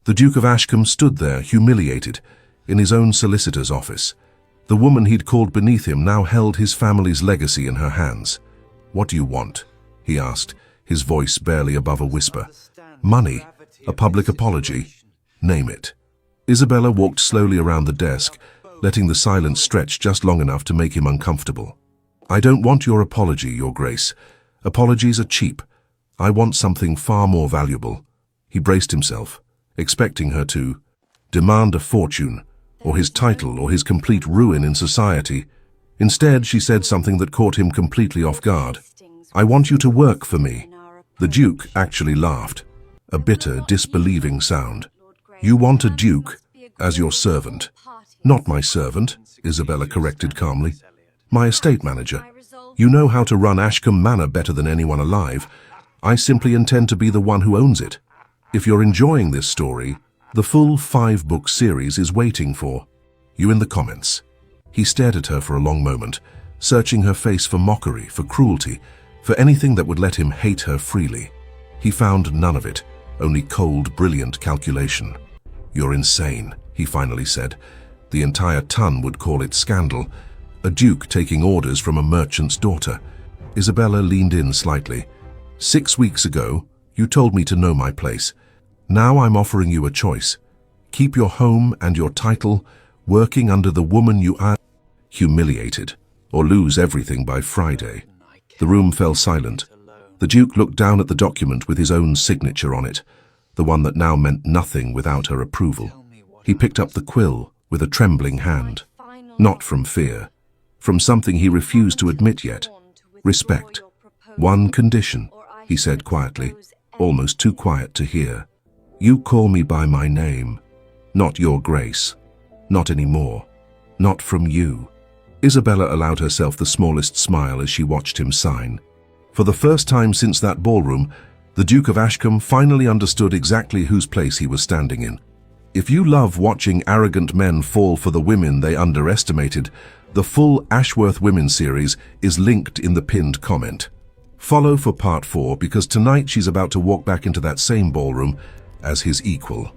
The Duke of Ashcombe stood there, humiliated, in his own solicitor's office. The woman he'd called beneath him now held his family's legacy in her hands. "What do you want?" he asked, his voice barely above a whisper. "Money? A public apology? Name it." Isabella walked slowly around the desk, letting the silence stretch just long enough to make him uncomfortable. "I don't want your apology, Your Grace. Apologies are cheap. I want something far more valuable." He braced himself, expecting her to demand a fortune, or his title, or his complete ruin in society. Instead, she said something that caught him completely off guard. "I want you to work for me." The Duke actually laughed, a bitter, disbelieving sound. "You want a duke as your servant." "Not my servant," Isabella corrected calmly. "My estate manager. You know how to run Ashcombe Manor better than anyone alive. I simply intend to be the one who owns it. If you're enjoying this story, the full 5-book series is waiting for you in the comments." He stared at her for a long moment, searching her face for mockery, for cruelty, for anything that would let him hate her freely. He found none of it, only cold, brilliant calculation. "You're insane," he finally said. The entire ton would call it scandal. A duke taking orders from a merchant's daughter. Isabella leaned in slightly. "6 weeks ago, you told me to know my place. Now I'm offering you a choice. Keep your home and your title, working under the woman you are humiliated, or lose everything by Friday." The room fell silent. The Duke looked down at the document with his own signature on it, the one that now meant nothing without her approval. He picked up the quill with a trembling hand. Not from fear, from something he refused to admit yet. Respect. "One condition," he said quietly, almost too quiet to hear. "You call me by my name, not Your Grace. Not anymore. Not from you." Isabella allowed herself the smallest smile as she watched him sign. For the first time since that ballroom, the Duke of Ashcombe finally understood exactly whose place he was standing in. If you love watching arrogant men fall for the women they underestimated, the full Ashworth Women series is linked in the pinned comment. Follow for part 4 because tonight she's about to walk back into that same ballroom as his equal.